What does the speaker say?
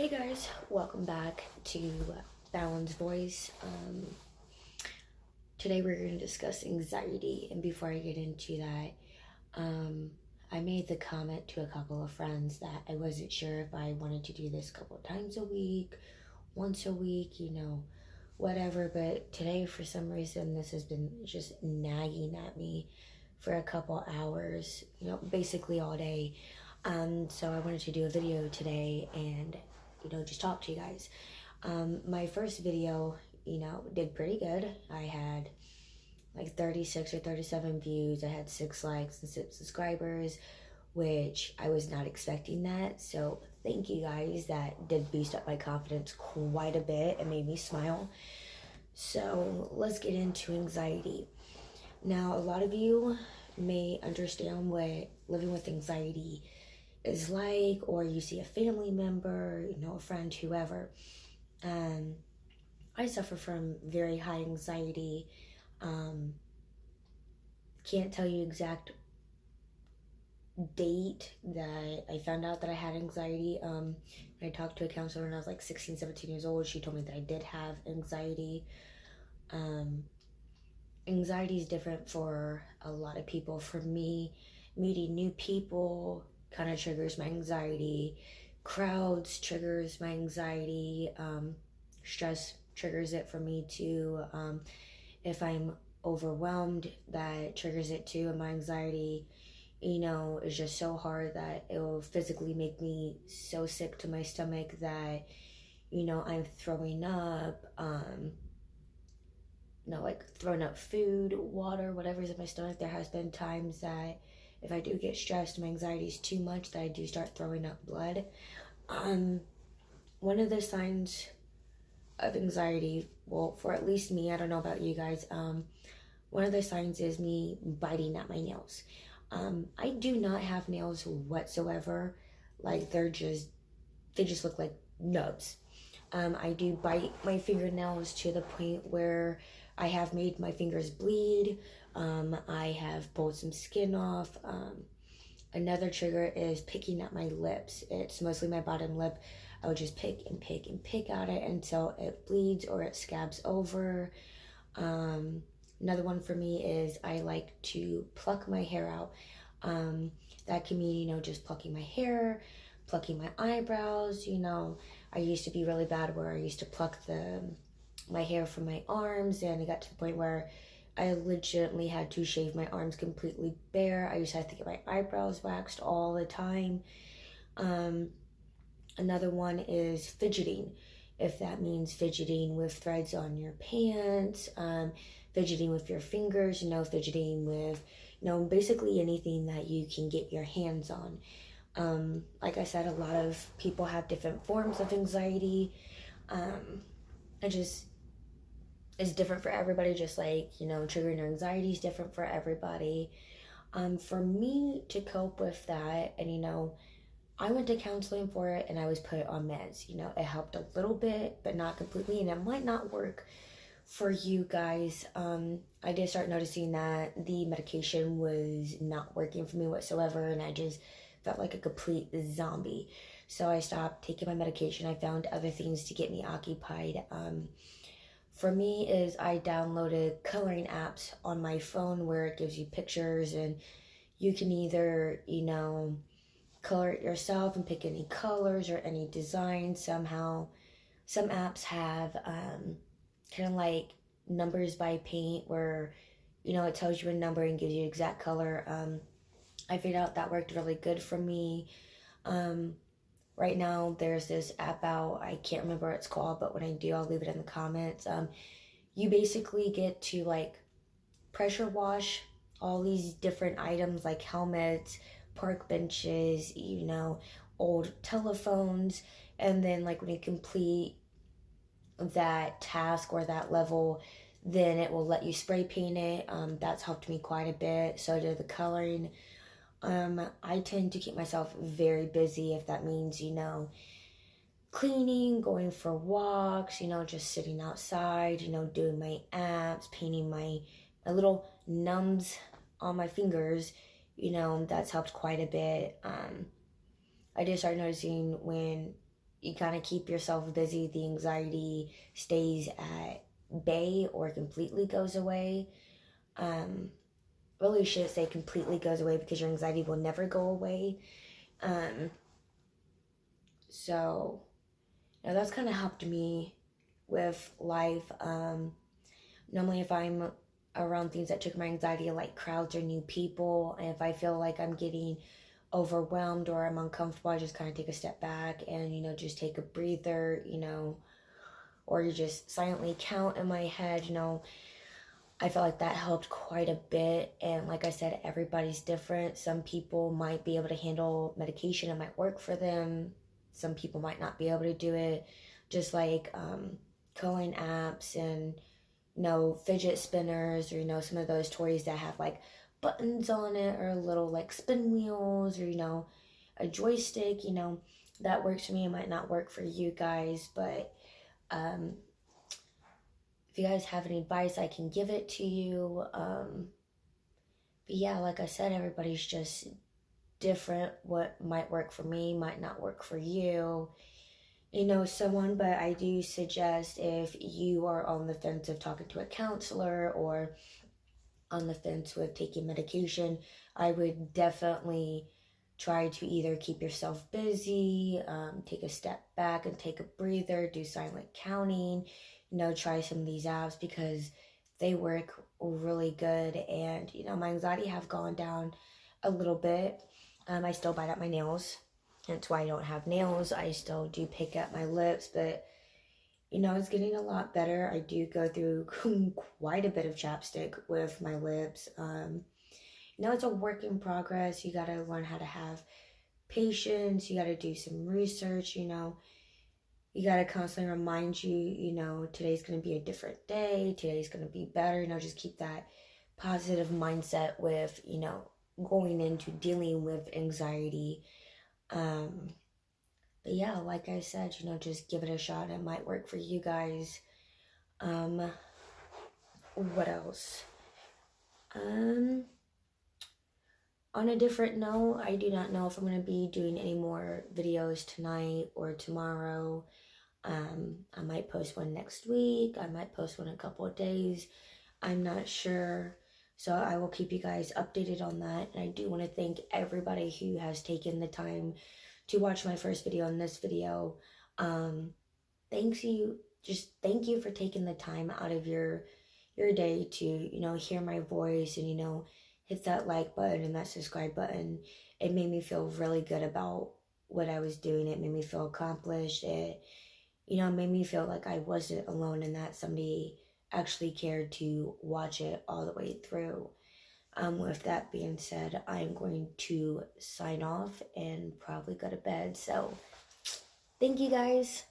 Hey guys, welcome back to Fallon's Voice. Today we're going to discuss anxiety, and before I get into that, I made the comment to a couple of friends that I wasn't sure if I wanted to do this a couple of times a week, once a week, whatever. But today, for some reason, this has been just nagging at me for a couple hours, basically all day. So I wanted to do a video today and just talk to you guys. My first video, did pretty good. I had like 36 or 37 views. I had 6 likes and 6 subscribers, which I was not expecting that. So thank you guys. That did boost up my confidence quite a bit and made me smile. So let's get into anxiety. Now, a lot of you may understand what living with anxiety is like, or you see a family member, a friend, whoever. I suffer from very high anxiety. Can't tell you exact date that I found out that I had anxiety. I talked to a counselor when I was like 16, 17 years old. She told me that I did have anxiety. Anxiety is different for a lot of people. For me, meeting new people kind of triggers my anxiety. Crowds triggers my anxiety. Stress triggers it for me too. If I'm overwhelmed, that triggers it too. And my anxiety, is just so hard that it will physically make me so sick to my stomach that, I'm throwing up, like throwing up food, water, whatever's in my stomach. There has been times that if I do get stressed, my anxiety is too much, that I do start throwing up blood. One of the signs of anxiety, well, for at least me, I don't know about you guys, one of the signs is me biting at my nails. I do not have nails whatsoever. Like they just look like nubs. I do bite my fingernails to the point where I have made my fingers bleed. I have pulled some skin off. Another trigger is picking at my lips. It's mostly my bottom lip. I would just pick and pick and pick at it until it bleeds or it scabs over. Another one for me is I like to pluck my hair out. That can mean, just plucking my hair, plucking my eyebrows. I used to be really bad where I used to pluck my hair from my arms, and it got to the point where I legitimately had to shave my arms completely bare. I used to have to get my eyebrows waxed all the time. Another one is fidgeting. If that means fidgeting with threads on your pants, fidgeting with your fingers, fidgeting with, basically anything that you can get your hands on. Like I said, a lot of people have different forms of anxiety. It's different for everybody, just like, triggering your anxiety is different for everybody. For me to cope with that, and, I went to counseling for it and I was put on meds. It helped a little bit, but not completely, and it might not work for you guys. I did start noticing that the medication was not working for me whatsoever, and I just felt like a complete zombie. So I stopped taking my medication. I found other things to get me occupied. For me is I downloaded coloring apps on my phone where it gives you pictures, and you can either, color it yourself and pick any colors or any designs. Somehow, some apps have kind of like numbers by paint where, it tells you a number and gives you exact color. I figured out that worked really good for me. Right now, there's this app out. I can't remember what it's called, but when I do, I'll leave it in the comments. You basically get to like pressure wash all these different items like helmets, park benches, old telephones. And then like when you complete that task or that level, then it will let you spray paint it. That's helped me quite a bit. So did the coloring. I tend to keep myself very busy, if that means, cleaning, going for walks, just sitting outside, doing my apps, painting my little numbs on my fingers, that's helped quite a bit. I did start noticing when you kind of keep yourself busy, the anxiety stays at bay or completely goes away. Really should say completely goes away, because your anxiety will never go away. Um, so, now that's kind of helped me with life. Normally, if I'm around things that trigger my anxiety, like crowds or new people, and if I feel like I'm getting overwhelmed or I'm uncomfortable, I just kind of take a step back and, just take a breather, or you just silently count in my head, I feel like that helped quite a bit. And like I said, everybody's different. Some people might be able to handle medication, it might work for them. Some people might not be able to do it. Just like Cohen apps and fidget spinners, or some of those toys that have like buttons on it, or little like spin wheels, or a joystick, that works for me. It might not work for you guys, but if you guys have any advice, I can give it to you. But yeah, like I said, everybody's just different. What might work for me might not work for you, so on. But I do suggest, if you are on the fence of talking to a counselor or on the fence with taking medication, I would definitely try to either keep yourself busy, take a step back and take a breather, do silent counting, try some of these apps, because they work really good. And, my anxiety have gone down a little bit. I still bite at my nails. That's why I don't have nails. I still do pick at my lips, but it's getting a lot better. I do go through quite a bit of chapstick with my lips. It's a work in progress. You got to learn how to have patience. You got to do some research, you got to constantly remind you, today's going to be a different day. Today's going to be better. Just keep that positive mindset with, going into dealing with anxiety. But yeah, like I said, just give it a shot. It might work for you guys. What else? On a different note, I do not know if I'm going to be doing any more videos tonight or tomorrow. I might post one next week. I might post one in a couple of days. I'm not sure. So I will keep you guys updated on that. And I do want to thank everybody who has taken the time to watch my first video and this video. Thank you for taking the time out of your day to, hear my voice and, hit that like button and that subscribe button. It made me feel really good about what I was doing. It made me feel accomplished. It made me feel like I wasn't alone, and that somebody actually cared to watch it all the way through. With that being said, I'm going to sign off and probably go to bed. So, thank you guys.